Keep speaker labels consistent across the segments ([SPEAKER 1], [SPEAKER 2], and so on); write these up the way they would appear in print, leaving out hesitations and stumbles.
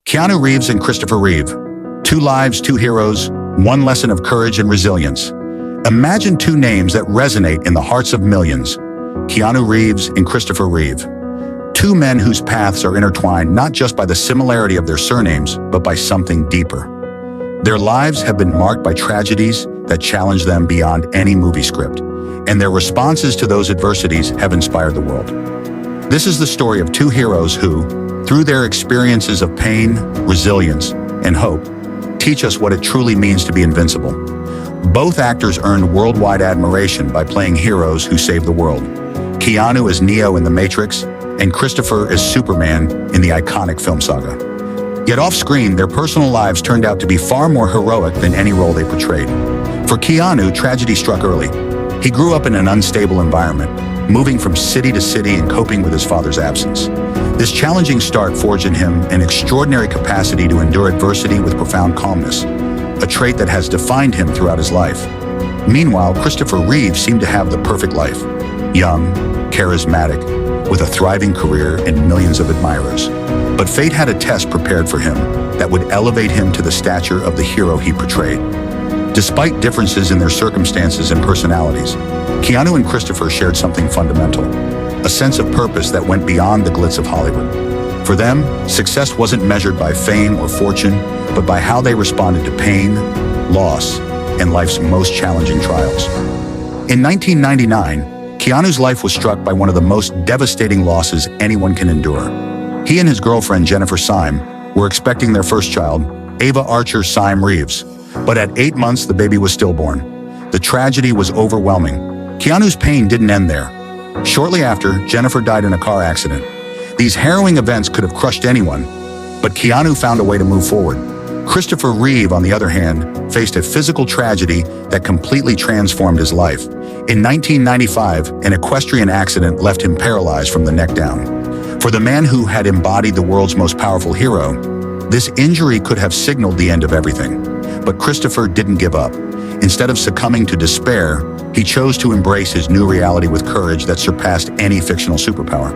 [SPEAKER 1] Keanu Reeves and Christopher Reeve. Two lives, two heroes, one lesson of courage and resilience. Imagine two names that resonate in the hearts of millions. Keanu Reeves and Christopher Reeve. Two men whose paths are intertwined not just by the similarity of their surnames, but by something deeper. Their lives have been marked by tragedies that challenge them beyond any movie script, and their responses to those adversities have inspired the world. This is the story of two heroes who, through their experiences of pain, resilience, and hope, teach us what it truly means to be invincible. Both actors earned worldwide admiration by playing heroes who save the world. Keanu as Neo in The Matrix, and Christopher as Superman in the iconic film saga. Yet off-screen, their personal lives turned out to be far more heroic than any role they portrayed. For Keanu, tragedy struck early. He grew up in an unstable environment, moving from city to city and coping with his father's absence. This challenging start forged in him an extraordinary capacity to endure adversity with profound calmness, a trait that has defined him throughout his life. Meanwhile, Christopher Reeve seemed to have the perfect life. Young, charismatic, with a thriving career and millions of admirers. But fate had a test prepared for him that would elevate him to the stature of the hero he portrayed. Despite differences in their circumstances and personalities, Keanu and Christopher shared something fundamental, a sense of purpose that went beyond the glitz of Hollywood. For them, success wasn't measured by fame or fortune, but by how they responded to pain, loss, and life's most challenging trials. In 1999, Keanu's life was struck by one of the most devastating losses anyone can endure. He and his girlfriend, Jennifer Syme, were expecting their first child, Ava Archer Syme Reeves. But at 8 months, the baby was stillborn. The tragedy was overwhelming. Keanu's pain didn't end there. Shortly after, Jennifer died in a car accident. These harrowing events could have crushed anyone, but Keanu found a way to move forward. Christopher Reeve, on the other hand, faced a physical tragedy that completely transformed his life. In 1995, an equestrian accident left him paralyzed from the neck down. For the man who had embodied the world's most powerful hero, this injury could have signaled the end of everything. But Christopher didn't give up. Instead of succumbing to despair, he chose to embrace his new reality with courage that surpassed any fictional superpower.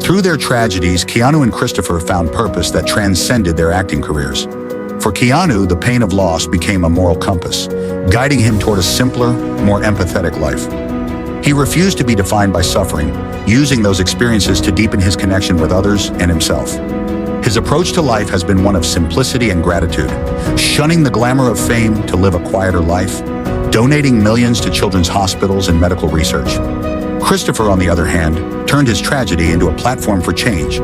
[SPEAKER 1] Through their tragedies, Keanu and Christopher found purpose that transcended their acting careers. For Keanu, the pain of loss became a moral compass, guiding him toward a simpler, more empathetic life. He refused to be defined by suffering, using those experiences to deepen his connection with others and himself. His approach to life has been one of simplicity and gratitude, shunning the glamour of fame to live a quieter life, donating millions to children's hospitals and medical research. Christopher, on the other hand, turned his tragedy into a platform for change.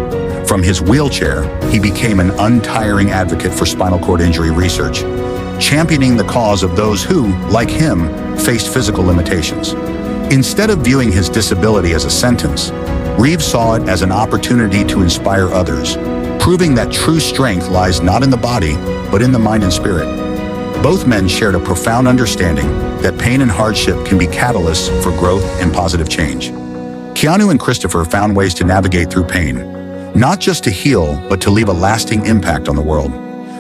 [SPEAKER 1] From his wheelchair, he became an untiring advocate for spinal cord injury research, championing the cause of those who, like him, faced physical limitations. Instead of viewing his disability as a sentence, Reeve saw it as an opportunity to inspire others, proving that true strength lies not in the body, but in the mind and spirit. Both men shared a profound understanding that pain and hardship can be catalysts for growth and positive change. Keanu and Christopher found ways to navigate through pain, not just to heal, but to leave a lasting impact on the world.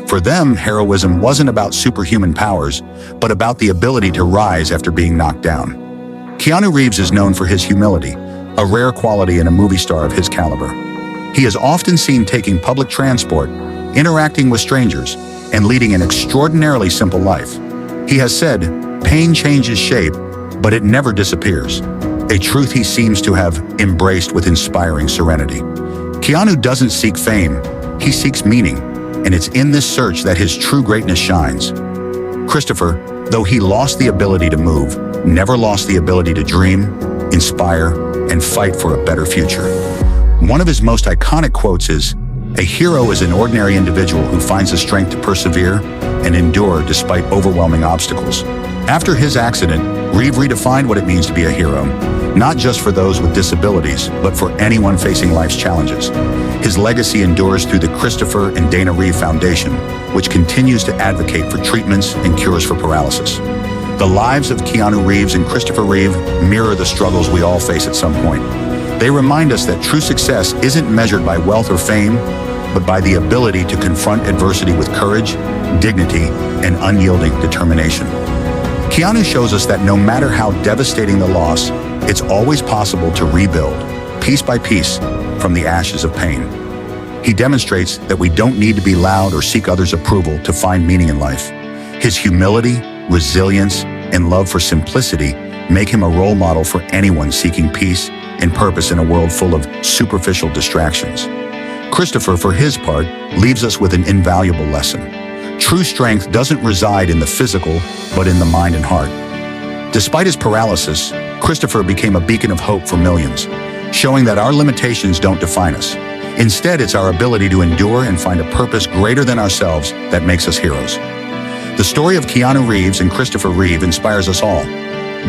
[SPEAKER 1] For them, heroism wasn't about superhuman powers, but about the ability to rise after being knocked down. Keanu Reeves is known for his humility, a rare quality in a movie star of his caliber. He is often seen taking public transport, interacting with strangers, and leading an extraordinarily simple life. He has said, "Pain changes shape, but it never disappears," a truth he seems to have embraced with inspiring serenity. Keanu doesn't seek fame, he seeks meaning, and it's in this search that his true greatness shines. Christopher, though he lost the ability to move, never lost the ability to dream, inspire, and fight for a better future. One of his most iconic quotes is, "A hero is an ordinary individual who finds the strength to persevere and endure despite overwhelming obstacles." After his accident, Reeve redefined what it means to be a hero, not just for those with disabilities, but for anyone facing life's challenges. His legacy endures through the Christopher and Dana Reeve Foundation, which continues to advocate for treatments and cures for paralysis. The lives of Keanu Reeves and Christopher Reeve mirror the struggles we all face at some point. They remind us that true success isn't measured by wealth or fame, but by the ability to confront adversity with courage, dignity, and unyielding determination. Keanu shows us that no matter how devastating the loss, it's always possible to rebuild, piece by piece, from the ashes of pain. He demonstrates that we don't need to be loud or seek others' approval to find meaning in life. His humility, resilience, and love for simplicity make him a role model for anyone seeking peace and purpose in a world full of superficial distractions. Christopher, for his part, leaves us with an invaluable lesson. True strength doesn't reside in the physical, but in the mind and heart. Despite his paralysis, Christopher became a beacon of hope for millions, showing that our limitations don't define us. Instead, it's our ability to endure and find a purpose greater than ourselves that makes us heroes. The story of Keanu Reeves and Christopher Reeve inspires us all.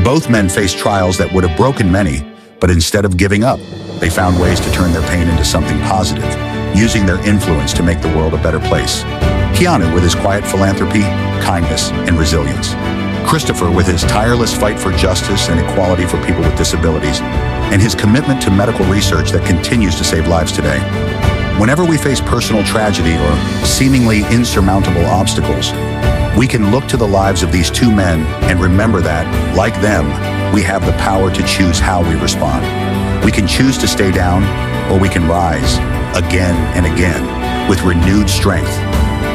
[SPEAKER 1] Both men faced trials that would have broken many, but instead of giving up, they found ways to turn their pain into something positive, using their influence to make the world a better place. Keanu with his quiet philanthropy, kindness, and resilience. Christopher with his tireless fight for justice and equality for people with disabilities, and his commitment to medical research that continues to save lives today. Whenever we face personal tragedy or seemingly insurmountable obstacles, we can look to the lives of these two men and remember that, like them, we have the power to choose how we respond. We can choose to stay down, or we can rise, again and again, with renewed strength,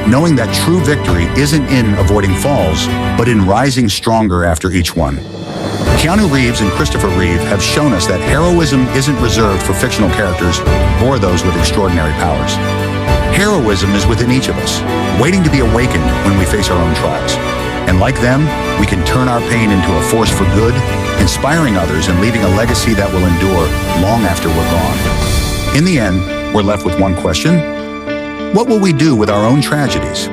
[SPEAKER 1] knowing that true victory isn't in avoiding falls, but in rising stronger after each one. Keanu Reeves and Christopher Reeve have shown us that heroism isn't reserved for fictional characters or those with extraordinary powers. Heroism is within each of us, waiting to be awakened when we face our own trials. And like them, we can turn our pain into a force for good, inspiring others and leaving a legacy that will endure long after we're gone. In the end, we're left with one question. What will we do with our own tragedies?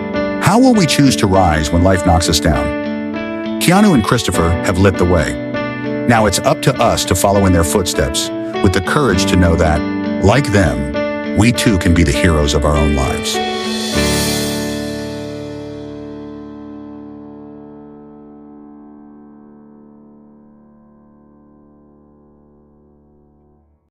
[SPEAKER 1] How will we choose to rise when life knocks us down? Keanu and Christopher have lit the way. Now it's up to us to follow in their footsteps, with the courage to know that, like them, we too can be the heroes of our own lives.